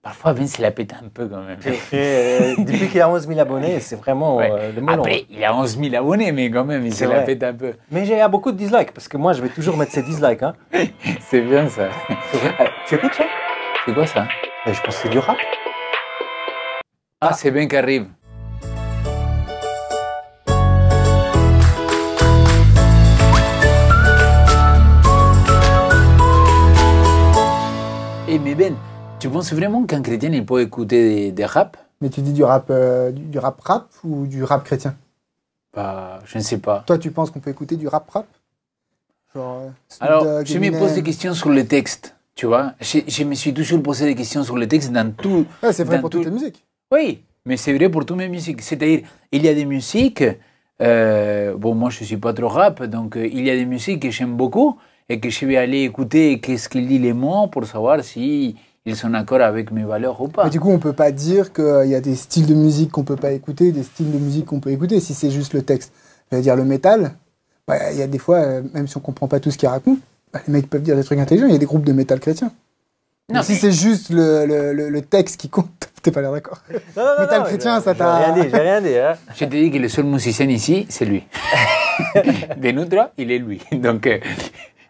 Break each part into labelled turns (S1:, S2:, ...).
S1: Parfois, Ben, il la pète un peu quand même.
S2: Depuis qu'il a 11 000 abonnés, c'est vraiment le melon.
S1: Après, il a 11 000 abonnés, mais quand même, il se la pète un peu.
S2: Mais il y a beaucoup de dislikes, parce que moi, je vais toujours mettre ces dislikes. Hein.
S1: C'est bien ça.
S2: Tu écoutes ça?
S1: C'est quoi ça?
S2: Je pense que c'est du rap.
S1: Ah, c'est Ben qui arrive. Eh, mais Ben, tu penses vraiment qu'un chrétien il peut écouter des rap?
S3: Mais tu dis du rap rap ou du rap chrétien?
S1: Bah, je ne sais pas.
S3: Toi, tu penses qu'on peut écouter du rap rap? Genre,
S1: alors, je me pose des questions sur le texte, tu vois. Je me suis toujours posé des questions sur le texte dans tout.
S3: Ouais, c'est vrai pour toutes les musiques.
S1: Oui, mais c'est vrai pour toutes mes musiques. C'est-à-dire, il y a des musiques. Bon, moi, je ne suis pas trop rap, donc il y a des musiques que j'aime beaucoup et que je vais aller écouter qu'est-ce qu'il dit les mots pour savoir si ils sont d'accord avec mes valeurs ou pas.
S3: Mais du coup, on peut pas dire qu'il y a des styles de musique qu'on peut pas écouter, des styles de musique qu'on peut écouter, si c'est juste le texte. Je veux dire, le métal, il y a des fois, même si on comprend pas tout ce qu'ils racontent, les mecs peuvent dire des trucs intelligents. Il y a des groupes de métal chrétiens. Non, si c'est juste le texte qui compte, t'es pas l'air d'accord. Métal chrétien, ça t'a...
S2: J'ai rien dit. Hein.
S1: Je te dis que le seul musicien ici, c'est lui. De nous trois, il est lui. Donc...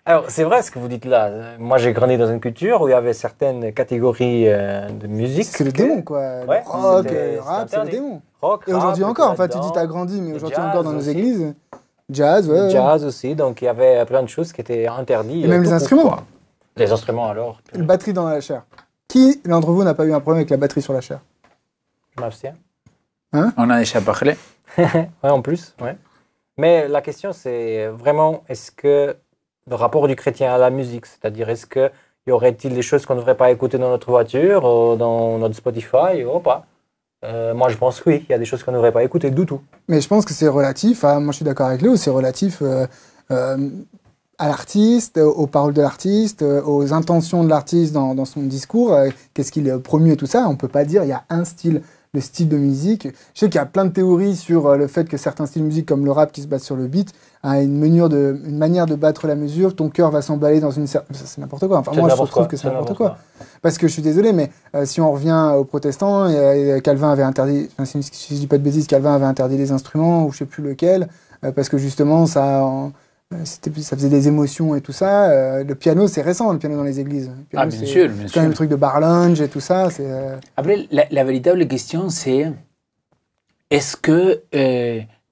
S2: Alors, c'est vrai ce que vous dites là. Moi, j'ai grandi dans une culture où il y avait certaines catégories de musique.
S3: C'est le démon, quoi.
S2: Ouais,
S3: le rock, le rap, c'est le démon.
S2: Rock,
S3: et aujourd'hui encore, enfin, tu dis t'as grandi, mais aujourd'hui encore dans nos églises. Jazz, ouais.
S2: Jazz aussi, donc il y avait plein de choses qui étaient interdites.
S3: Et même les instruments.
S2: Les instruments, alors.
S3: La batterie dans la chair. Qui, d'entre vous, n'a pas eu un problème avec la batterie sur la chair?
S2: Je m'abstiens.
S3: Hein?
S1: On a déjà parlé.
S2: Ouais, en plus, ouais. Mais la question, c'est vraiment, est-ce que le rapport du chrétien à la musique, c'est-à-dire est-ce qu'il y aurait-il des choses qu'on ne devrait pas écouter dans notre voiture, ou dans notre Spotify, ou pas? Moi, je pense que oui, il y a des choses qu'on ne devrait pas écouter du tout.
S3: Mais je pense que c'est relatif, moi je suis d'accord avec Léo, c'est relatif à l'artiste, aux paroles de l'artiste, aux intentions de l'artiste dans son discours, qu'est-ce qu'il promue et tout ça. On peut pas dire il y a un style. Le style de musique. Je sais qu'il y a plein de théories sur le fait que certains styles de musique, comme le rap qui se base sur le beat, a une manière de battre la mesure. Ton cœur va s'emballer dans une certaine... C'est n'importe quoi. Enfin, moi, je trouve que c'est n'importe quoi. Parce que je suis désolé, mais si on revient aux protestants, Calvin avait interdit, si je dis pas de bêtises, Calvin avait interdit les instruments, ou je sais plus lequel, parce que justement, ça faisait des émotions et tout ça. Le piano, c'est récent, le piano dans les églises. Piano,
S1: bien sûr.
S3: C'est quand même le truc de Barlunge et tout ça.
S1: Après, la véritable question, c'est est-ce que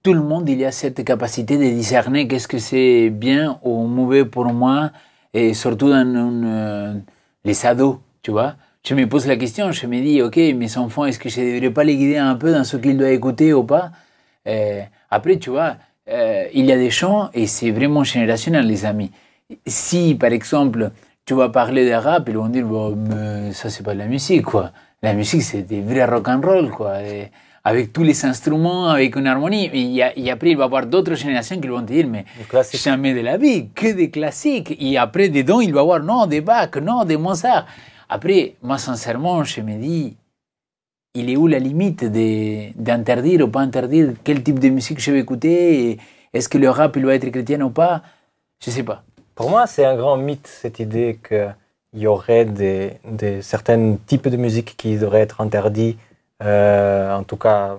S1: tout le monde il y a cette capacité de discerner qu'est-ce que c'est bien ou mauvais pour moi, et surtout dans les ados, tu vois? Je me pose la question, je me dis, ok, mes enfants, est-ce que je ne devrais pas les guider un peu dans ce qu'ils doivent écouter ou pas? Après, tu vois, il y a des chants et c'est vraiment générationnel, les amis. Si, par exemple, tu vas parler de rap, ils vont dire, bon, mais ça, c'est pas de la musique, quoi. La musique, c'est des vrais rock'n'roll, quoi. Et avec tous les instruments, avec une harmonie. Et après, il va y avoir d'autres générations qui vont te dire, mais jamais de la vie, que des classiques. Et après, dedans, il va y avoir, non, des Bach, non, des Mozart. Après, moi, sincèrement, je me dis, il est où la limite d'interdire ou pas interdire quel type de musique je vais écouter? Est-ce que le rap, il doit être chrétien ou pas? Je sais pas.
S2: Pour moi, c'est un grand mythe, cette idée qu'il y aurait certains types de musique qui devraient être interdits, en tout cas,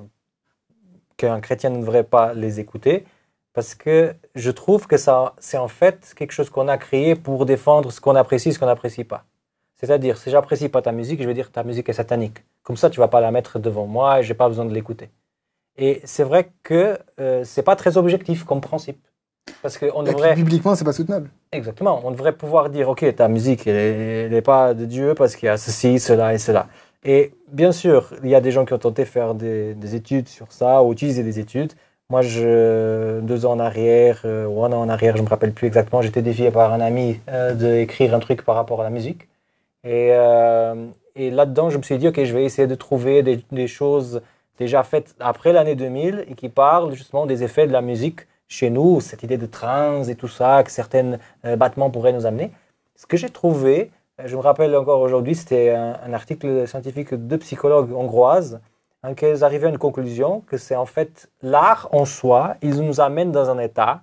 S2: qu'un chrétien ne devrait pas les écouter, parce que je trouve que ça, c'est en fait quelque chose qu'on a créé pour défendre ce qu'on apprécie, ce qu'on n'apprécie pas. C'est-à-dire, si j'apprécie pas ta musique, je vais dire que ta musique est satanique. Comme ça, tu vas pas la mettre devant moi et j'ai pas besoin de l'écouter. Et c'est vrai que c'est pas très objectif comme principe. Parce que on devrait...
S3: Bibliquement, c'est pas soutenable.
S2: Exactement. On devrait pouvoir dire, ok, ta musique, elle n'est pas de Dieu parce qu'il y a ceci, cela et cela. Et bien sûr, il y a des gens qui ont tenté de faire des études sur ça ou utiliser des études. Moi, 2 ans en arrière, ou 1 an en arrière, je me rappelle plus exactement, j'étais défié par un ami d'écrire un truc par rapport à la musique. Et là-dedans, je me suis dit, ok, je vais essayer de trouver des choses déjà faites après l'année 2000 et qui parlent justement des effets de la musique chez nous, cette idée de trance et tout ça, que certains battements pourraient nous amener. Ce que j'ai trouvé, je me rappelle encore aujourd'hui, c'était un article scientifique de psychologues hongroises, dans lequel ils arrivaient à une conclusion que c'est en fait l'art en soi, il nous amène dans un état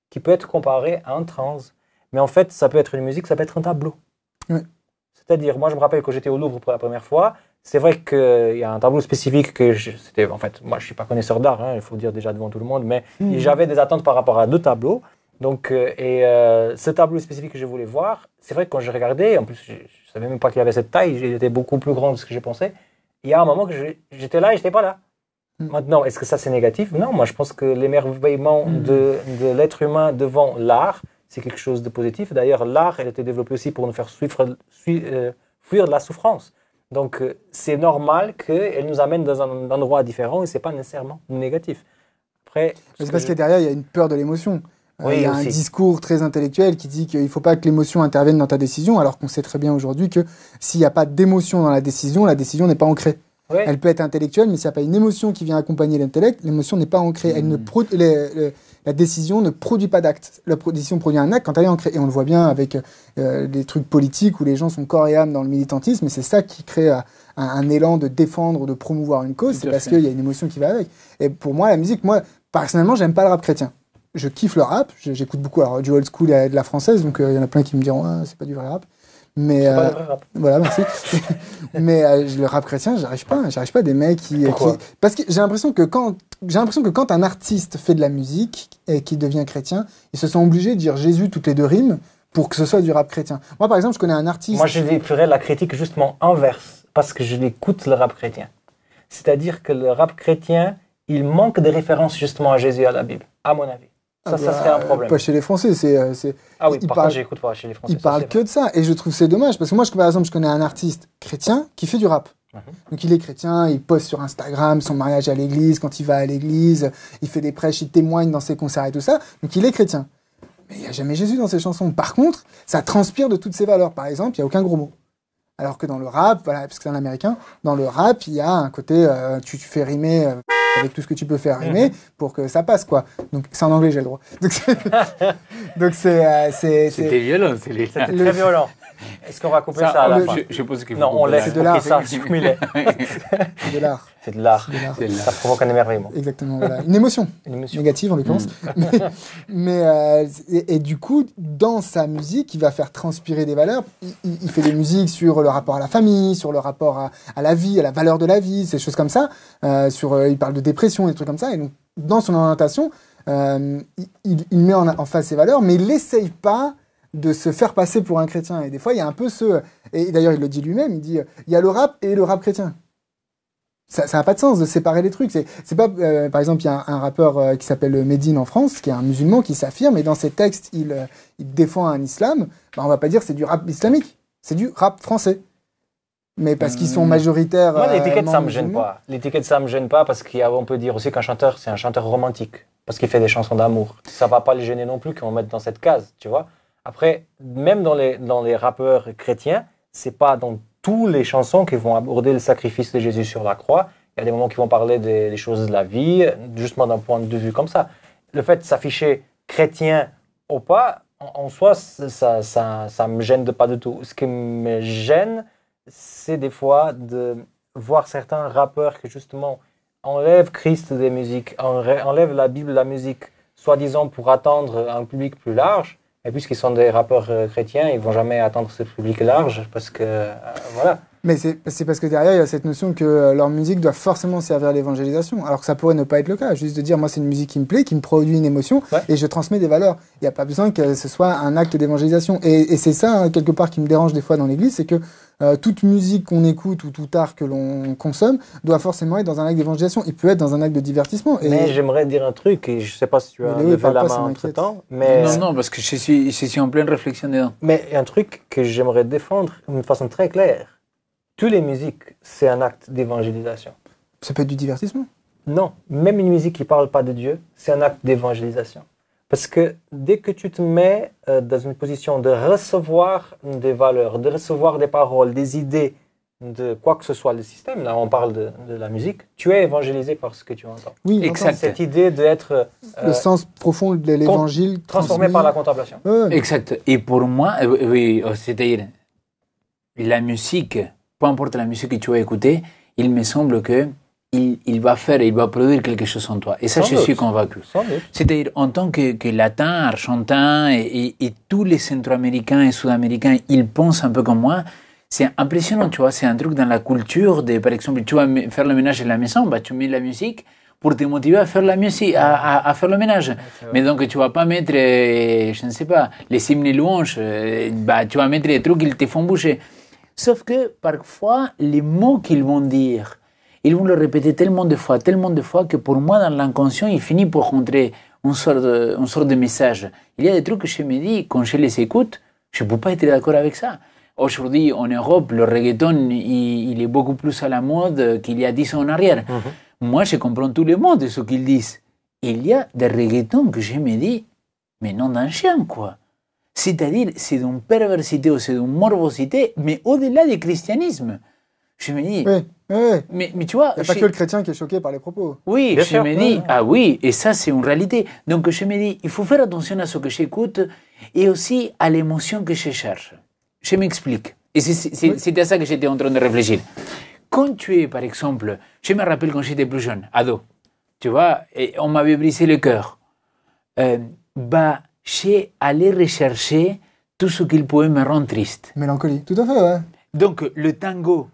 S2: qui peut être comparé à un trance. Mais en fait, ça peut être une musique, ça peut être un tableau.
S3: Oui.
S2: C'est-à-dire, moi, je me rappelle quand j'étais au Louvre pour la première fois, c'est vrai qu'il y a un tableau spécifique c'était, en fait, moi, je suis pas connaisseur d'art, hein, il faut dire déjà devant tout le monde, mais j'avais des attentes par rapport à 2 tableaux. Donc, ce tableau spécifique que je voulais voir, c'est vrai que quand je regardais, en plus, je savais même pas qu'il avait cette taille, il était beaucoup plus grand de ce que je pensais. Il y a un moment que j'étais là et j'étais pas là. Maintenant, est-ce que ça c'est négatif? Non, moi je pense que l'émerveillement de l'être humain devant l'art, c'est quelque chose de positif. D'ailleurs, l'art, elle a été développée aussi pour nous faire fuir de la souffrance. Donc, c'est normal qu'elle nous amène dans un endroit différent et c'est pas nécessairement négatif. Après,
S3: c'est parce que derrière, il y a une peur de l'émotion.
S2: Oui,
S3: il y a
S2: aussi
S3: un discours très intellectuel qui dit qu'il ne faut pas que l'émotion intervienne dans ta décision, alors qu'on sait très bien aujourd'hui que s'il n'y a pas d'émotion dans la décision n'est pas ancrée. Oui. Elle peut être intellectuelle, mais s'il n'y a pas une émotion qui vient accompagner l'intellect, l'émotion n'est pas ancrée. La décision ne produit pas d'acte. La décision produit un acte quand elle est ancrée. Et on le voit bien avec des trucs politiques où les gens sont corps et âme dans le militantisme, et c'est ça qui crée un élan de défendre, de promouvoir une cause, c'est parce qu'il y a une émotion qui va avec. Et pour moi, la musique, moi, personnellement, j'aime pas le rap chrétien. Je kiffe le rap, j'écoute beaucoup du old school et de la française, donc il y en a plein qui me diront ah, c'est pas du vrai rap. Mais
S2: c'est pas du vrai rap.
S3: Voilà, merci. Mais le rap chrétien, j'arrive pas des mecs qui parce que j'ai l'impression que quand un artiste fait de la musique et qui devient chrétien, ils se sont obligés de dire Jésus toutes les 2 rimes pour que ce soit du rap chrétien. Moi par exemple, je connais un artiste.
S2: Moi je ferais la critique justement inverse parce que je l'écoute le rap chrétien. C'est-à-dire que le rap chrétien, il manque de références justement à Jésus et à la Bible, à mon avis. Ça serait un problème.
S3: Pas chez les Français,
S2: Ah oui, par contre, j'écoute pas chez les Français.
S3: Ils parlent que de ça, et je trouve c'est dommage, parce que moi, par exemple, je connais un artiste chrétien qui fait du rap. Donc il est chrétien, il poste sur Instagram son mariage à l'église, quand il va à l'église, il fait des prêches, il témoigne dans ses concerts et tout ça, donc il est chrétien. Mais il n'y a jamais Jésus dans ses chansons. Par contre, ça transpire de toutes ses valeurs. Par exemple, il n'y a aucun gros mot. Alors que dans le rap, voilà, parce que c'est un américain, dans le rap, il y a un côté, tu fais rimer... avec tout ce que tu peux faire rimer pour que ça passe, quoi. Donc, c'est en anglais, j'ai le droit. Donc,
S1: C'était violent,
S2: c'était très violent. Est-ce qu'on va couper ça à la fin?
S1: Je pense qu'il faut.
S2: Non, on laisse.
S3: C'est de l'art.
S2: Ça, c'est
S3: de l'art.
S2: C'est de l'art. Ça provoque un émerveillement.
S3: Exactement, voilà. Une émotion. Négative, en l'occurrence. Et du coup, dans sa musique, il va faire transpirer des valeurs. Il fait des musiques sur le rapport à la famille, sur le rapport à la vie, à la valeur de la vie, ces choses comme ça. Il parle de dépression, des trucs comme ça. Et donc, dans son orientation, il met en face ses valeurs, mais il n'essaye pas de se faire passer pour un chrétien. Et des fois, il y a un peu et d'ailleurs, il le dit lui-même, il dit, il y a le rap et le rap chrétien. Ça n'a pas de sens de séparer les trucs. C'est pas, par exemple, il y a un rappeur qui s'appelle Medine en France, qui est un musulman qui s'affirme, et dans ses textes, il défend un islam. On va pas dire c'est du rap islamique, c'est du rap français. Mais parce qu'ils sont majoritaires.
S2: Moi, l'étiquette, ça me gêne pas. L'étiquette, ça me gêne pas parce qu'on peut dire aussi qu'un chanteur, c'est un chanteur romantique. Parce qu'il fait des chansons d'amour. Ça va pas les gêner non plus qu'on mette dans cette case, tu vois. Après, même dans les rappeurs chrétiens, c'est pas dans toutes les chansons qui vont aborder le sacrifice de Jésus sur la croix. Il y a des moments qui vont parler des choses de la vie, justement d'un point de vue comme ça. Le fait de s'afficher chrétien ou pas, en soi, ça me gêne pas du tout. Ce qui me gêne, c'est des fois de voir certains rappeurs qui justement enlèvent Christ des musiques, enlèvent la Bible de la musique, soi-disant pour attendre un public plus large. Et puisqu'ils sont des rappeurs chrétiens, ils ne vont jamais atteindre ce public large parce que, voilà.
S3: Mais c'est parce que derrière, il y a cette notion que leur musique doit forcément servir à l'évangélisation, alors que ça pourrait ne pas être le cas. Juste de dire, moi, c'est une musique qui me plaît, qui me produit une émotion, et je transmets des valeurs. Il n'y a pas besoin que ce soit un acte d'évangélisation. Et c'est ça, hein, quelque part, qui me dérange des fois dans l'église, c'est que toute musique qu'on écoute ou tout art que l'on consomme doit forcément être dans un acte d'évangélisation. Il peut être dans un acte de divertissement.
S2: Mais j'aimerais dire un truc, et je ne sais pas si tu as levé la main entre-temps. Mais...
S1: Non, parce que je suis en pleine réflexion dedans.
S2: Mais un truc que j'aimerais défendre d'une façon très claire. Toutes les musiques, c'est un acte d'évangélisation.
S3: Ça peut être du divertissement?
S2: Non, même une musique qui ne parle pas de Dieu, c'est un acte d'évangélisation. Parce que dès que tu te mets dans une position de recevoir des valeurs, de recevoir des paroles, des idées, de quoi que ce soit le système, là on parle de la musique, tu es évangélisé par ce que tu entends.
S3: Oui,
S1: exact.
S2: Cette idée d'être...
S3: le sens profond de l'évangile
S2: transformé par la contemplation.
S1: Exact. Et pour moi, oui, c'est-à-dire la musique, peu importe la musique que tu vas écouter, il me semble que il va produire quelque chose en toi. Et ça, je suis convaincu. C'est-à-dire, en tant que latin, argentin et tous les centro-américains et sud-américains, ils pensent un peu comme moi, c'est impressionnant, tu vois. C'est un truc dans la culture. Par exemple, tu vas faire le ménage à la maison, bah, tu mets la musique pour te motiver à faire la musique, à faire le ménage. Mais donc, tu vas pas mettre, je ne sais pas, les hymnes et louanges. Bah, tu vas mettre des trucs qui te font bouger. Sauf que parfois, les mots qu'ils vont dire, ils vont le répéter tellement de fois, que pour moi, dans l'inconscient, il finit par rentrer une sorte de message. Il y a des trucs que je me dis, quand je les écoute, je ne peux pas être d'accord avec ça. Aujourd'hui, en Europe, le reggaeton, il est beaucoup plus à la mode qu'il y a 10 ans en arrière. Moi, je comprends tous les mots de ce qu'ils disent. Il y a des reggaetons que je me dis, mais non d'un chien, quoi. C'est-à-dire, c'est d'une perversité ou c'est d'une morbosité, mais au-delà du christianisme. Je me dis, mais tu vois...
S3: Il n'y a pas que le chrétien qui est choqué par les propos.
S1: Oui, je me dis, ah oui, et ça c'est une réalité. Donc je me dis, il faut faire attention à ce que j'écoute et aussi à l'émotion que je cherche. Je m'explique. Et c'était à ça que j'étais en train de réfléchir. Quand tu es, par exemple, je me rappelle quand j'étais plus jeune, ado, tu vois, et on m'avait brisé le cœur. J'ai allé rechercher tout ce qu'il pouvait me rendre triste.
S3: Mélancolie, tout à fait, ouais.
S1: Donc, le tango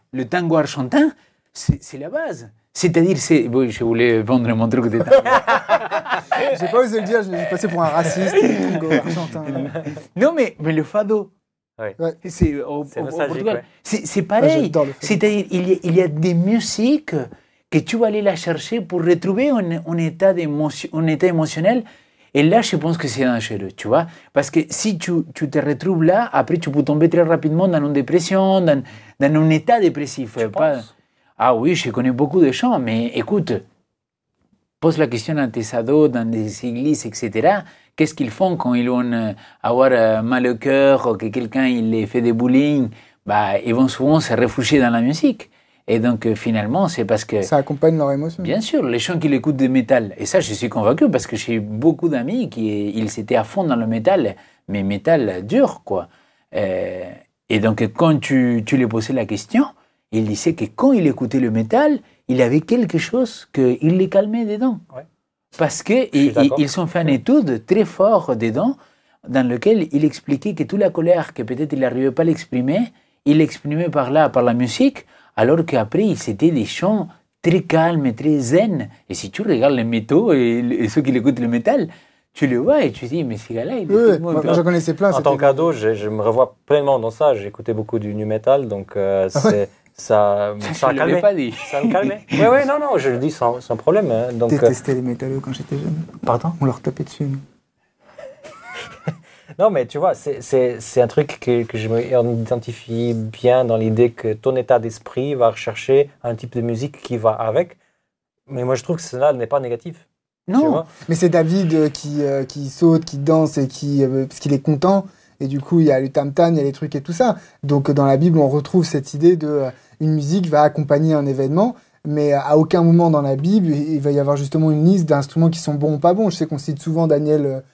S1: argentin, c'est la base. C'est-à-dire, oui, je voulais vendre mon truc de tango.
S3: J'ai pas osé le dire, je suis passé pour un raciste, tango argentin.
S1: Non, mais le fado,
S2: Ouais.
S1: c'est au Portugal. Ouais. C'est pareil. C'est-à-dire, il y a des musiques que tu vas aller la chercher pour retrouver un état émotionnel. Et là, je pense que c'est dangereux, tu vois. Parce que si tu te retrouves là, après, tu peux tomber très rapidement dans une dépression, dans un état dépressif. Ah oui, je connais beaucoup de gens, mais écoute, pose la question à tes ados dans des églises, etc. Qu'est-ce qu'ils font quand ils vont avoir mal au cœur ou que quelqu'un il les fait des bullying? Bah, ils vont souvent se réfugier dans la musique. Et donc, finalement, c'est parce que...
S3: Ça accompagne leur émotion.
S1: Bien sûr, les gens qui écoutent du métal. Et ça, je suis convaincu parce que j'ai beaucoup d'amis qui ils étaient à fond dans le métal, mais métal dur, quoi. Et donc, quand tu lui posais la question, il disait que quand il écoutait le métal, il avait quelque chose qui les calmait dedans. Ouais. Parce qu'ils ont fait une étude très forte dedans, dans laquelle il expliquait que toute la colère que peut-être il n'arrivait pas à l'exprimer, il l'exprimait par la musique, alors qu'après, c'était des chants très calmes, très zen. Et si tu regardes les métaux et ceux qui écoutent le métal, tu le vois et tu te dis, mais ces gars-là, il est
S3: moi, j'en connaissais plein.
S2: En tant qu'ado, je me revois pleinement dans ça. J'écoutais beaucoup du nu metal, donc ça
S1: me calmait. Pas dit.
S2: Ça me calmait. Oui, non, je le dis sans problème. Hein.
S3: Donc, détestais les métallos quand j'étais jeune.
S2: Pardon?
S3: On leur tapait dessus.
S2: Non, mais tu vois, c'est un truc que je m'identifie bien dans l'idée que ton état d'esprit va rechercher un type de musique qui va avec. Mais moi, je trouve que cela n'est pas négatif.
S3: Non, mais c'est David qui saute, qui danse, et parce qu'il est content. Et du coup, il y a le tam-tam, il y a les trucs et tout ça. Donc, dans la Bible, on retrouve cette idée une musique va accompagner un événement. Mais à aucun moment dans la Bible, il va y avoir justement une liste d'instruments qui sont bons ou pas bons. Je sais qu'on cite souvent Daniel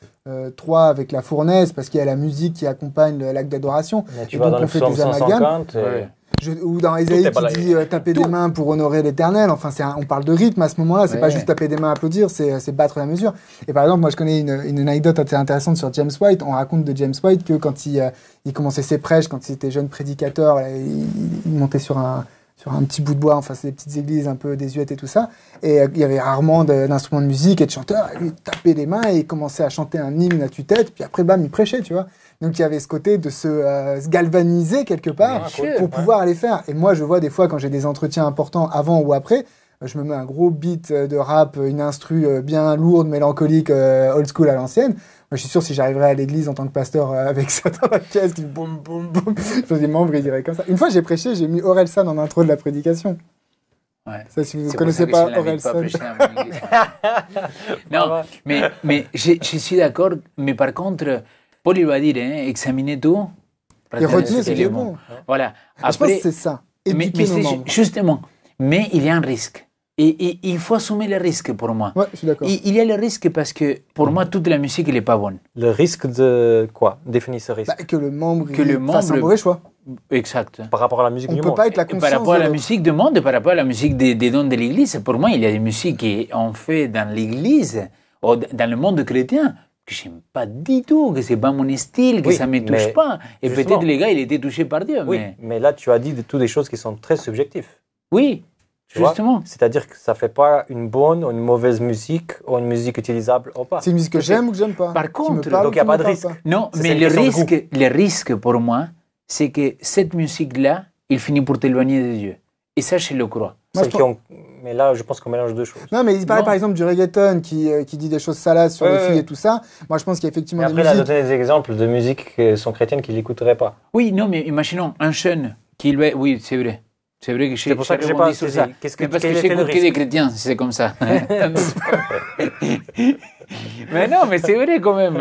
S3: 3 avec la fournaise, parce qu'il y a la musique qui accompagne l'acte d'adoration.
S2: Tu vas dans le psaume 150.
S3: Ou dans Ésaïe qui dit taper des mains pour honorer l'Éternel. Enfin, on parle de rythme à ce moment-là. C'est pas juste taper des mains, applaudir, c'est battre la mesure. Et par exemple, moi, je connais une anecdote assez intéressante sur James White. On raconte de James White que quand il commençait ses prêches, quand il était jeune prédicateur, il montait sur un petit bout de bois, enfin c'est des petites églises un peu désuètes et tout ça, et il y avait rarement d'instruments de musique et de chanteurs, et lui il tapait les mains et il commençait à chanter un hymne à tue-tête, puis après bam, il prêchait, tu vois. Donc il y avait ce côté de se galvaniser quelque part pour pouvoir aller faire. Et moi je vois des fois quand j'ai des entretiens importants avant ou après, je me mets un gros beat de rap, une instru bien lourde, mélancolique, old school à l'ancienne. Moi, je suis sûr si j'arriverais à l'église en tant que pasteur avec ça dans la caisse, qui boum, boum, boum, les membres, ils diraient comme ça. Une fois, j'ai prêché, j'ai mis Orelsan en intro de la prédication.
S1: Ouais.
S3: Ça, si vous ne connaissez pas Orelsan.
S1: Non, mais je suis d'accord. Mais par contre, Paul, il va dire, examinez tout.
S3: Et retenez ce qui est bon.
S1: Voilà.
S3: Après, je pense que c'est ça. Éduquer nos membres.
S1: Justement. Mais il y a un risque. Et il faut assumer le risque pour moi.
S3: Ouais, je suis d'accord.
S1: Il y a le risque parce que pour moi, toute la musique, elle n'est pas bonne.
S2: Le risque de quoi? Définis ce risque.
S3: Que le membre fasse un mauvais choix.
S1: Exact.
S2: Par rapport à la musique du monde.
S3: On ne peut pas être la conscience.
S1: Par rapport à la musique du monde, par rapport à la musique des dons de l'Église, pour moi, il y a des musiques qu'on fait dans l'Église, ou dans le monde chrétien, que j'aime pas du tout, que c'est pas mon style, que
S2: Oui,
S1: ça me touche
S2: mais
S1: pas. Et
S2: justement.
S1: peut-être les gars, il était touché par Dieu.
S2: Oui, mais là, tu as dit toutes des choses qui sont très subjectives.
S1: Oui,
S2: Tu vois?
S1: justement.
S2: C'est-à-dire que ça fait pas une bonne ou une mauvaise musique ou une musique utilisable ou pas.
S3: C'est une musique que j'aime ou que j'aime pas.
S1: Par
S3: Qui me
S1: contre,
S3: parle ou
S2: donc il y a
S3: qui
S2: pas
S3: me
S2: de
S3: parle
S2: risque.
S3: pas.
S1: Non,
S2: C'est
S1: mais
S2: une
S1: le
S2: question de
S1: risque pour moi, c'est que cette musique-là, il finit pour t'éloigner de Dieu. Et ça, je le crois.
S3: Moi,
S2: Celles
S3: je
S2: qui ont... Mais là, je pense qu'on mélange deux choses.
S3: Non, mais il parlait
S1: Non.
S3: par exemple du reggaeton qui dit des choses salades sur
S2: Ouais,
S3: les
S2: ouais,
S3: filles
S2: ouais.
S3: et tout ça. Moi, je pense qu'il y a effectivement
S2: Mais
S3: des
S2: après, il a
S3: musiques.
S2: donné des exemples de musiques qui sont chrétiennes qu'il n'écouterait pas.
S1: Oui, non, mais imaginons un jeune qui va... Oui, c'est vrai. C'est vrai que
S2: C'est pour ça que j'ai
S1: rebondi
S2: pas
S1: sur
S2: saisi.
S1: ça.
S2: Qu'est-ce que-
S1: Mais parce
S2: quel
S1: que
S2: était le
S1: j'écoute que des
S2: risque
S1: chrétiens, c'est comme ça. Mais non, mais c'est vrai quand même.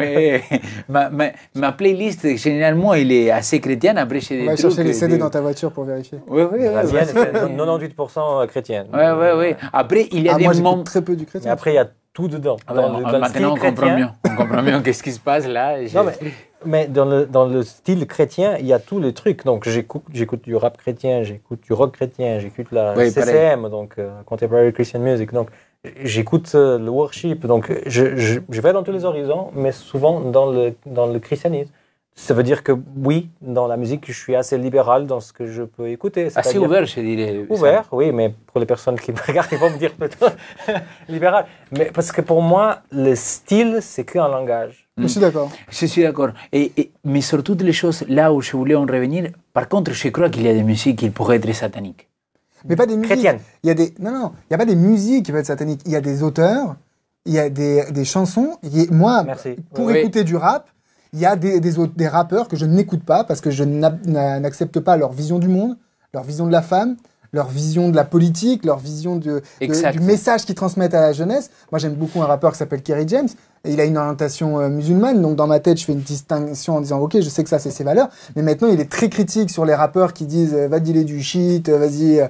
S1: Ma playlist, généralement, elle est assez chrétienne. Après, j'ai
S3: On
S1: des
S3: va
S1: trucs...
S3: chercher les CD dans ta voiture pour vérifier.
S1: Oui, oui,
S2: La
S1: oui.
S2: mienne est 98% chrétienne.
S1: Oui. Après, il y a
S3: Ah,
S1: des
S3: moi,
S1: moments...
S3: j'écoute très peu du
S2: Mais
S3: chrétien.
S2: après, il y a tout dedans.
S1: Ah ben,
S2: dans le
S1: maintenant,
S2: style
S1: on comprend mieux.
S2: chrétien.
S1: On comprend mieux qu'est-ce qui se passe là.
S2: Non, mais dans le style chrétien, il y a tous les trucs. Donc, j'écoute du rap chrétien, j'écoute du rock chrétien, j'écoute la
S1: Oui,
S2: CCM, donc Contemporary Christian Music. Donc, j'écoute le worship. Donc, je vais dans tous les horizons, mais souvent dans le christianisme. Ça veut dire que oui, dans la musique, je suis assez libéral dans ce que je peux écouter.
S1: Assez
S2: C'est-à-dire
S1: ouvert, je dirais.
S2: ouvert, oui, mais pour les personnes qui me regardent, ils vont me dire plutôt libéral. Mais parce que pour moi, le style, c'est qu'un langage.
S3: Je suis d'accord.
S1: Je suis d'accord. Mais sur toutes les choses, là où je voulais en revenir, par contre, je crois qu'il y a des musiques qui pourraient être sataniques.
S3: Mais pas des musiques.
S2: Chrétienne.
S3: Il y a des... Non, il n'y a pas des musiques qui peuvent être sataniques. Il y a des auteurs, il y a des chansons. Moi,
S2: Merci.
S3: pour
S1: Oui.
S3: écouter du rap, il y a des rappeurs que je n'écoute pas parce que je n'accepte pas leur vision du monde, leur vision de la femme, leur vision de la politique, leur vision du message qu'ils transmettent à la jeunesse. Moi, j'aime beaucoup un rappeur qui s'appelle Kerry James. Et il a une orientation musulmane, donc dans ma tête, je fais une distinction en disant ok, je sais que ça c'est ses valeurs, mais maintenant il est très critique sur les rappeurs qui disent va dealer du shit, vas-y,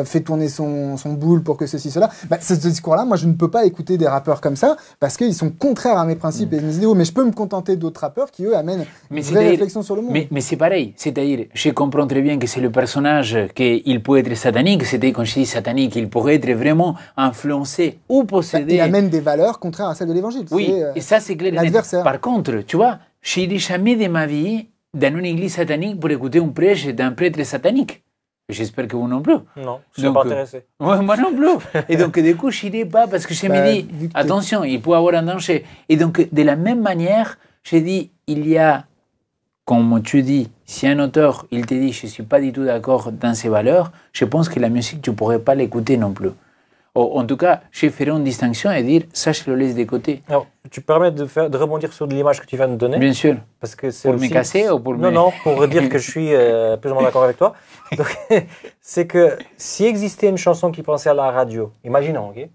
S3: fais tourner son boule pour que ceci cela. Bah, ce discours-là, moi je ne peux pas écouter des rappeurs comme ça parce qu'ils sont contraires à mes principes et mes idéaux, mais je peux me contenter d'autres rappeurs qui eux amènent une vraie réflexion sur le monde.
S1: Mais c'est pareil, c'est-à-dire, je comprends très bien que c'est le personnage qu'il peut être satanique, c'est-à-dire quand je dis satanique, il pourrait être vraiment influencé ou possédé.
S3: Il amène des valeurs contraires à celles de l'évangile.
S1: Oui. Et ça, c'est clair.
S3: L'adversaire.
S1: Par contre, tu vois, je n'irai jamais de ma vie dans une église satanique pour écouter un prêche d'un prêtre satanique. J'espère que vous non plus.
S2: Non, je ne suis pas intéressé.
S1: Ouais, moi non plus. Et donc, du coup, je n'irai pas parce que je me dis, attention, il peut y avoir un danger. Et donc, de la même manière, je dis, il y a, comme tu dis, si un auteur, il te dit, je ne suis pas du tout d'accord dans ses valeurs, je pense que la musique, tu ne pourrais pas l'écouter non plus. En tout cas, je ferai une distinction et dire, ça, je le laisse de côté.
S2: Alors, tu permets de rebondir sur l'image que tu viens de donner?
S1: Bien sûr.
S2: Parce que c'est
S1: pour
S2: aussi...
S1: me casser ou pour
S2: Non, pour dire que je suis plus ou moins d'accord avec toi. C'est que si existait une chanson qui passait à la radio, imaginons, ok,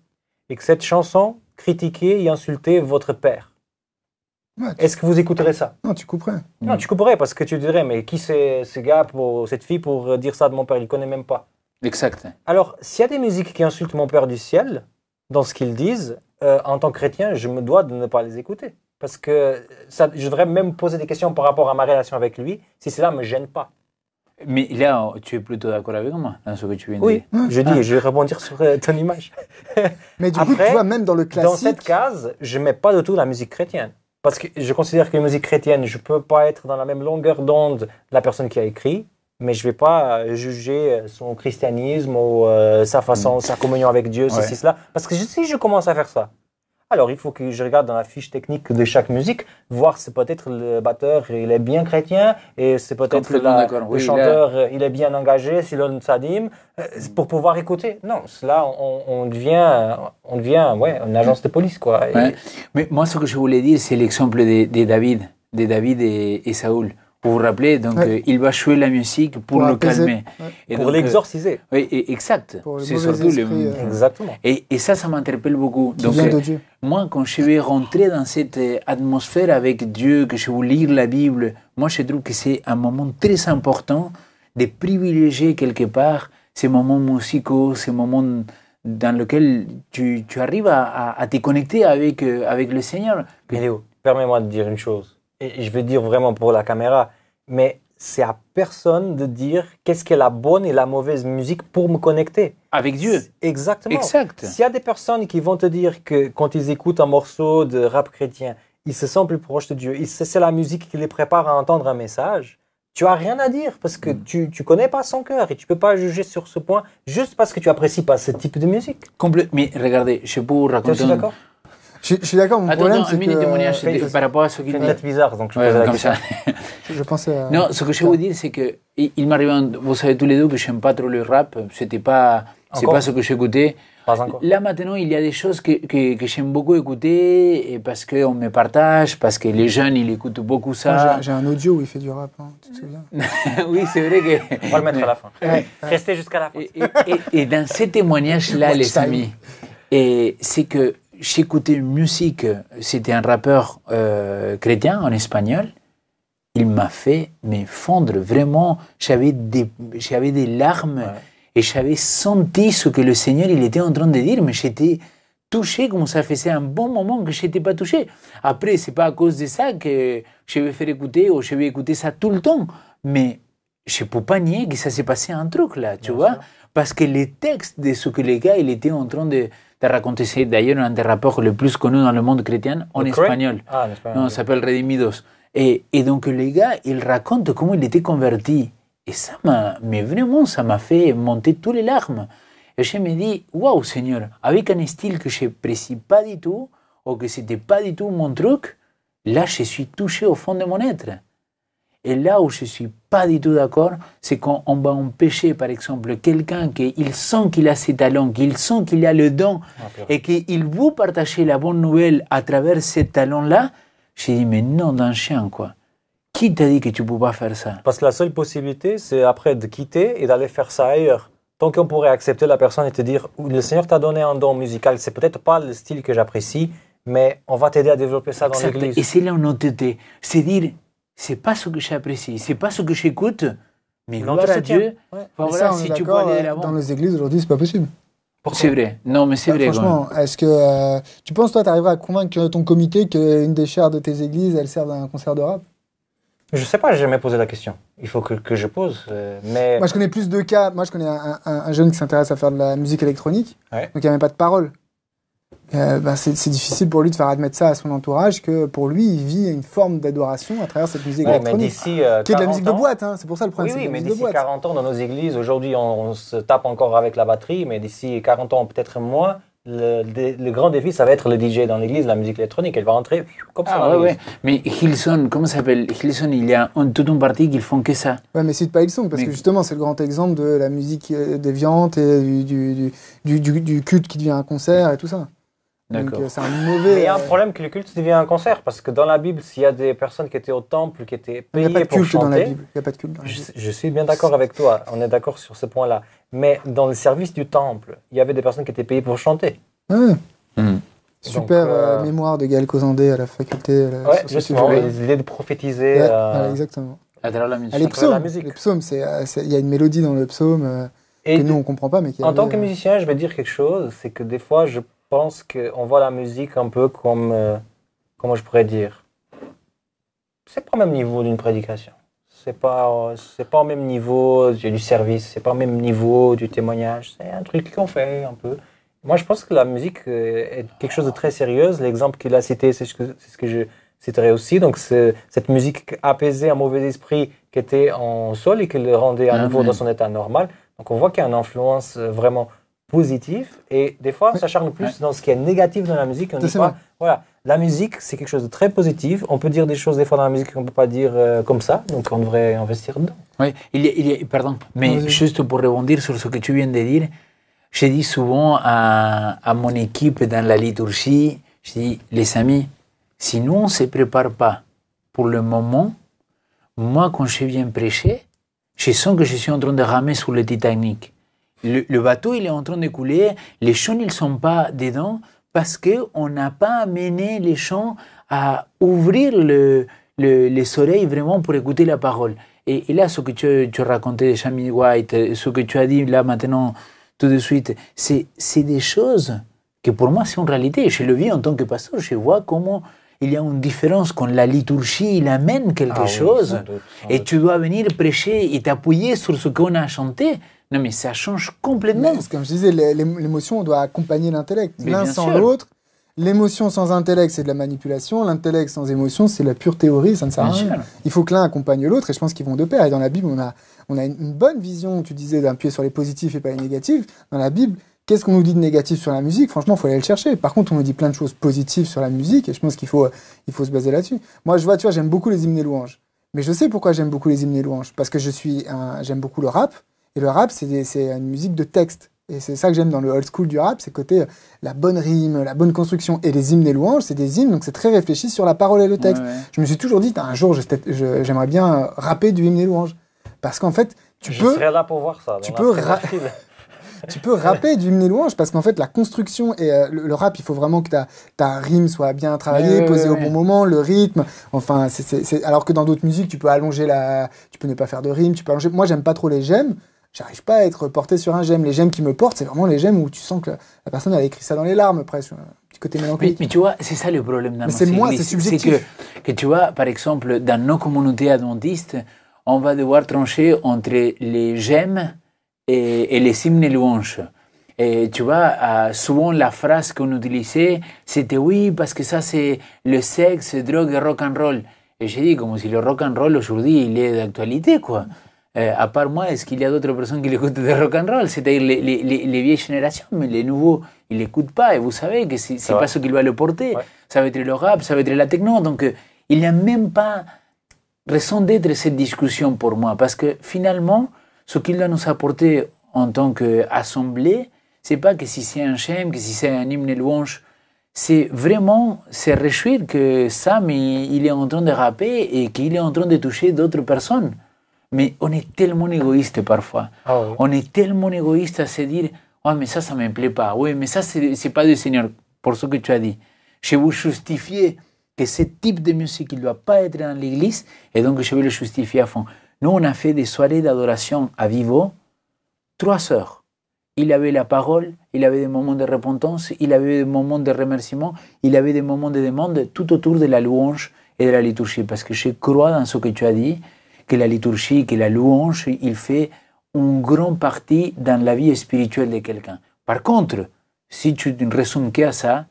S2: et que cette chanson critiquait et insultait votre père,
S3: Ouais,
S2: est-ce que vous écouterez ça?
S3: Non, tu couperais.
S2: Non, tu couperais parce que tu dirais, mais qui c'est ce gars, cette fille pour dire ça de mon père? Il ne connaît même pas.
S1: Exact.
S2: Alors, s'il y a des musiques qui insultent mon Père du ciel, dans ce qu'ils disent, en tant que chrétien, je me dois de ne pas les écouter. Parce que je devrais même poser des questions par rapport à ma relation avec lui, si cela ne me gêne pas.
S1: Mais là, tu es plutôt d'accord avec moi dans ce que tu viens de
S2: Oui,
S1: dire.
S2: je dis, je vais rebondir sur ton image.
S3: Mais du coup,
S2: Après,
S3: tu vois, même dans le classique...
S2: Dans cette case, je ne mets pas du tout la musique chrétienne. Parce que je considère que la musique chrétienne, je ne peux pas être dans la même longueur d'onde de la personne qui a écrit, mais je ne vais pas juger son christianisme ou sa façon, sa communion avec Dieu, ceci, cela. Parce que si je commence à faire ça, alors il faut que je regarde dans la fiche technique de chaque musique, voir si peut-être le batteur il est bien chrétien, et c'est peut-être le chanteur il est bien engagé, Silon Sadim, pour pouvoir écouter. Non, là on devient une agence de police, quoi.
S1: Ouais. Mais moi, ce que je voulais dire, c'est l'exemple de David et Saoul. Vous vous rappelez, donc il va jouer la musique pour le calmer.
S2: Et pour l'exorciser.
S1: Oui, exact.
S3: C'est surtout
S2: Exactement.
S1: Et ça m'interpelle beaucoup.
S3: Qui vient de Dieu.
S1: Moi, quand je vais rentrer dans cette atmosphère avec Dieu, que je veux lire la Bible, moi, je trouve que c'est un moment très important de privilégier quelque part ces moments musicaux, ces moments dans lesquels tu arrives à te connecter avec le Seigneur.
S2: Mais Léo, permets-moi de dire une chose. Et je vais dire vraiment pour la caméra, mais c'est à personne de dire qu'est-ce qu'est la bonne et la mauvaise musique pour me connecter.
S1: Avec Dieu.
S2: Exactement.
S1: Exact.
S2: S'il y a des personnes qui vont te dire que quand ils écoutent un morceau de rap chrétien, ils se sentent plus proches de Dieu. C'est la musique qui les prépare à entendre un message. Tu as rien à dire parce que tu connais pas son cœur et tu peux pas juger sur ce point juste parce que tu apprécies pas ce type de musique.
S1: Mais regardez, je peux vous
S2: Tu es
S1: raconter.
S2: aussi d'accord?
S3: Je suis d'accord, mon problème,
S1: Attends, un
S3: c'est
S1: mini témoignage
S3: que...
S1: par rapport à ce qu'il
S2: C'est une
S1: dit.
S2: tête bizarre, donc je
S1: Ouais,
S2: pose la
S1: comme
S2: question.
S1: ça.
S3: Je pensais à...
S1: Non, ce que je veux vous dire, c'est que il m'arrive, vous savez tous les deux que j'aime pas trop le rap. C'est pas ce que j'écoutais.
S2: Pas encore.
S1: Là maintenant, il y a des choses que j'aime beaucoup écouter et parce qu'on me partage, parce que les jeunes ils écoutent beaucoup
S3: Moi,
S1: ça.
S3: j'ai un audio où il fait du rap, hein, tu te souviens?
S1: Oui, c'est vrai que.
S2: On va le mettre à la fin. Restez jusqu'à la fin.
S1: Et dans ces témoignages-là, les amis, c'est que j'écoutais une musique, c'était un rappeur chrétien en espagnol. Il m'a fait me fondre vraiment. J'avais des larmes et j'avais senti ce que le Seigneur il était en train de dire, mais j'étais touché comme ça faisait un bon moment que je n'étais pas touché. Après, c'est pas à cause de ça que je vais faire écouter ou je vais écouter ça tout le temps, mais je ne peux pas nier que ça s'est passé un truc là, tu vois, parce que les textes de ce que les gars il était en train de raconter, c'est d'ailleurs un des rappeurs les plus connus dans le monde chrétien en espagnol.
S2: Ah, en espagnol.
S1: Non, ça s'appelle Redimidos. Et donc les gars, ils racontent comment il était converti. Et ça mais vraiment, ça m'a fait monter toutes les larmes. Et je me dis, waouh Seigneur, avec un style que je n'apprécie pas du tout, ou que c'était pas du tout mon truc, là je suis touché au fond de mon être. Et là où je suis pas du tout d'accord, c'est quand on va empêcher, par exemple, quelqu'un qu'il sent qu'il a ses talents, qu'il sent qu'il a le don, et qu'il veut partager la bonne nouvelle à travers ces talents-là. Je dis, mais non, d'un chien, quoi. Qui t'a dit que tu ne peux pas faire ça?
S2: Parce que la seule possibilité, c'est après de quitter et d'aller faire ça ailleurs. Tant qu'on pourrait accepter la personne et te dire, le Seigneur t'a donné un don musical, c'est peut-être pas le style que j'apprécie, mais on va t'aider à développer ça dans l'église.
S1: Et c'est là où on te dit, c'est dire, c'est pas ce que j'apprécie, c'est pas ce que j'écoute, mais
S2: Non,
S1: gloire
S2: tu
S1: à
S2: soutiens.
S1: Dieu.
S2: Ouais.
S3: Mais
S1: Voilà,
S3: ça, on est
S1: si tu peux
S3: d'accord,
S1: aller de l'avant.
S3: dans les églises aujourd'hui, c'est pas possible.
S1: C'est vrai. Non, mais c'est vrai.
S3: Franchement, est-ce que tu penses, toi, tu arriveras à convaincre ton comité qu'une des chaires de tes églises, elle sert d'un concert de rap?
S2: Je sais pas, j'ai jamais posé la question. Il faut que je pose. Mais
S3: Moi, je connais plus de cas. Moi, je connais un jeune qui s'intéresse à faire de la musique électronique.
S2: Ouais.
S3: Donc, il n'y a même pas de parole. C'est difficile pour lui de faire admettre ça à son entourage, que pour lui, il vit une forme d'adoration à travers cette musique
S2: mais
S3: électronique.
S2: d'ici
S3: Qui est de la
S2: 40
S3: musique de
S2: ans-
S3: boîte, hein. C'est pour ça le problème.
S2: Oui,
S3: c'est de la
S2: mais
S3: musique de
S2: d'ici
S3: boîte.
S2: 40 ans, dans nos églises, aujourd'hui, on se tape encore avec la batterie, mais d'ici 40 ans, peut-être moins, le grand défi, ça va être le DJ dans l'église, la musique électronique. Elle va rentrer comme ça
S1: Ah
S2: dans
S1: ouais,
S2: l'église.
S1: ouais. Mais Hillsong, comment ça s'appelle? Hillsong, il y a toute une partie qui font que ça.
S3: Ouais, mais cite pas Hillsong, parce
S1: Mais-
S3: que justement, c'est le grand exemple de la musique déviante et du culte qui devient un concert et tout ça. Donc,
S1: D'accord.
S3: c'est un
S2: Mais
S3: mauvais.
S2: il y a un problème que le culte devient un concert, parce que dans la Bible, s'il y a des personnes qui étaient au temple, qui étaient
S3: Il n'y a pas
S2: payées
S3: de
S2: pour
S3: culte dans la
S2: chanter,
S3: Bible. Il n'y a pas de culte dans la Bible.
S2: je suis bien d'accord avec toi, on est d'accord sur ce point-là. Mais dans le service du temple, il y avait des personnes qui étaient payées pour chanter.
S3: Ouais.
S1: Hmm.
S3: Super
S2: Donc,
S3: mémoire de Gaël Cosandé à la faculté.
S2: Ouais,
S3: sur ce
S2: justement,
S3: sujet.
S2: l'idée de prophétiser.
S3: Ouais, voilà, exactement.
S1: À travers la musique.
S3: Ah, les
S2: travers la
S3: psaumes,
S2: musique.
S3: les psaumes, il y a une mélodie dans le psaume
S2: Et
S3: que nous on comprend pas, mais qui
S2: en tant que
S3: avait,
S2: musicien, je vais dire quelque chose, c'est que des fois, je pense qu'on voit la musique un peu comme, comment je pourrais dire, c'est pas au même niveau d'une prédication. C'est pas au même niveau du service, c'est pas au même niveau du témoignage. C'est un truc qu'on fait un peu. Moi, je pense que la musique est quelque chose de très sérieux. L'exemple qu'il a cité, c'est ce que je citerai aussi. Donc, c'est cette musique apaisait un mauvais esprit qui était en sol et qui le rendait à nouveau
S1: Amen.
S2: dans son état normal. Donc, on voit qu'il y a une influence vraiment positive. Et des fois, on s'acharne plus dans ce qui est négatif dans la musique. On
S3: Ça,
S2: dit
S3: c'est
S2: pas,
S3: vrai.
S2: voilà, la musique, c'est quelque chose de très positif. On peut dire des choses des fois dans la musique qu'on ne peut pas dire comme ça. Donc, on devrait investir dedans.
S1: Oui, pardon, mais
S3: Vas-y.
S1: juste pour rebondir sur ce que tu viens de dire, je dis souvent à mon équipe dans la liturgie, je dis, les amis, si nous on ne se prépare pas pour le moment, moi quand je viens prêcher, je sens que je suis en train de ramer sur le Titanic. Le bateau il est en train de couler, les chants ils ne sont pas dedans parce qu'on n'a pas amené les chants à ouvrir les oreilles vraiment pour écouter la parole. Et là, ce que tu racontais de Jamie White, ce que tu as dit là maintenant, tout de suite, c'est des choses que pour moi c'est une réalité. Je le vis en tant que pasteur, je vois comment il y a une différence quand la liturgie il amène quelque chose
S2: sans doute, sans
S1: et
S2: doute.
S1: tu dois venir prêcher et t'appuyer sur ce qu'on a chanté. Non mais ça change complètement.
S3: Mais, comme je disais, l'émotion doit accompagner l'intellect.
S1: Mais
S3: L'un
S1: bien
S3: sans
S1: sûr.
S3: l'autre. l'émotion sans intellect, c'est de la manipulation. L'intellect sans émotion, c'est la pure théorie. Ça ne sert à rien. Il faut que l'un accompagne l'autre. Et je pense qu'ils vont de pair. Et dans la Bible, on a une bonne vision, tu disais, d'appuyer sur les positifs et pas les négatifs. Dans la Bible, qu'est-ce qu'on nous dit de négatif sur la musique? Franchement, il faut aller le chercher. Par contre, on nous dit plein de choses positives sur la musique. Et je pense qu'il faut se baser là-dessus. Moi, tu vois, j'aime beaucoup les hymnes et louanges. Mais je sais pourquoi j'aime beaucoup les hymnes et louanges. Parce que j'aime beaucoup le rap. Et le rap, c'est une musique de texte. Et c'est ça que j'aime dans le old school du rap, c'est côté la bonne rime, la bonne construction. Et les hymnes et louanges, c'est des hymnes, donc c'est très réfléchi sur la parole et le texte. Ouais. Je me suis toujours dit, un jour, j'aimerais bien rapper du hymne et louanges. Parce qu'en fait,
S2: je serais là pour voir ça.
S3: Tu peux rapper du hymne et louanges, parce qu'en fait, la construction et le rap, il faut vraiment que ta rime soit bien travaillée, posée au bon moment, le rythme. Enfin, alors que dans d'autres musiques, tu peux ne pas faire de rime, tu peux allonger. Moi, j'aime pas trop les j'aime. J'arrive pas à être porté sur un j'aime. Les j'aime qui me portent, c'est vraiment les j'aime où tu sens que la personne a écrit ça dans les larmes, presque. Un petit côté mélancolique.
S1: Mais tu vois, c'est ça le problème dans
S3: c'est c'est subjectif.
S1: C'est que tu vois, par exemple, dans nos communautés adventistes, on va devoir trancher entre les j'aime et les hymnes et louanges. Et tu vois, souvent la phrase qu'on utilisait, c'était oui, parce que ça c'est le sexe, drogue et rock and roll. Et j'ai dit, comme si le rock and roll aujourd'hui, il est d'actualité, quoi. À part moi, est-ce qu'il y a d'autres personnes qui écoutent de rock and roll? C'est-à-dire les vieilles générations, mais les nouveaux, ils l'écoutent pas. Et vous savez que c'est pas ce qui va le porter. Ouais. Ça va être le rap, ça va être la techno. Donc, il n'y a même pas raison d'être cette discussion pour moi. Parce que finalement, ce qu'il doit nous apporter en tant qu'assemblée, c'est pas que si c'est un chème, que si c'est un hymne et louange. C'est vraiment se réjouir que Sam, il est en train de rapper et qu'il est en train de toucher d'autres personnes. Mais on est tellement égoïste parfois. Ah oui. On est tellement égoïste à se dire « Ouais, mais ça ne me plaît pas. Oui, mais ça, c'est pas du Seigneur. » Pour ce que tu as dit. Je vais vous justifier que ce type de musique, il ne doit pas être dans l'église, et donc je vais le justifier à fond. Nous, on a fait des soirées d'adoration à Vivo, 3 heures. Il avait la parole, il avait des moments de repentance, il avait des moments de remerciement, il avait des moments de demande, tout autour de la louange et de la liturgie. Parce que je crois dans ce que tu as dit, que la liturgie, que la louange, il fait une grande partie dans la vie spirituelle de quelqu'un. Par contre, si tu ne résumes qu'à ça,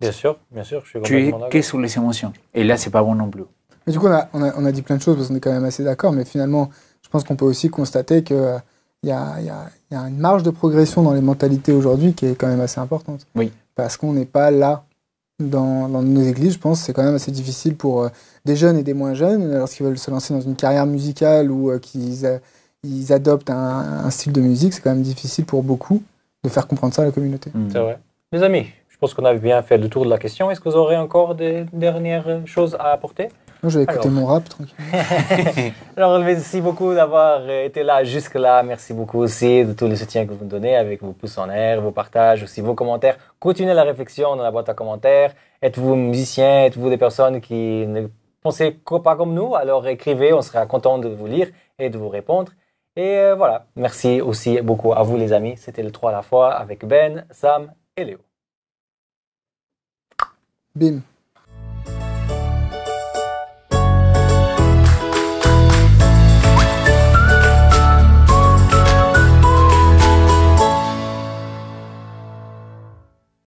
S2: bien sûr, je suis
S1: tu es que sur les émotions. Et là, c'est pas bon non plus.
S3: Mais du coup, on a dit plein de choses parce qu'on est quand même assez d'accord, mais finalement, je pense qu'on peut aussi constater qu'il y a une marge de progression dans les mentalités aujourd'hui qui est quand même assez importante.
S1: Oui.
S3: Parce qu'on n'est pas là. Dans nos églises, je pense, c'est quand même assez difficile pour des jeunes et des moins jeunes, lorsqu'ils veulent se lancer dans une carrière musicale ou qu'ils ils adoptent un style de musique, c'est quand même difficile pour beaucoup de faire comprendre ça à la communauté.
S2: C'est vrai. Les amis, je pense qu'on a bien fait le tour de la question. Est-ce que vous aurez encore des dernières choses à apporter?
S3: Moi, je vais écouter mon rap tranquillement.
S2: Alors, merci beaucoup d'avoir été là jusque-là. Merci beaucoup aussi de tout le soutien que vous me donnez avec vos pouces en l'air, vos partages, aussi vos commentaires. Continuez la réflexion dans la boîte à commentaires. Êtes-vous musiciens? Êtes-vous des personnes qui ne pensez pas comme nous? Alors, écrivez. On sera content de vous lire et de vous répondre. Et voilà. Merci aussi beaucoup à vous, les amis. C'était le 3 à la fois avec Ben, Sam et Léo.
S3: Bim.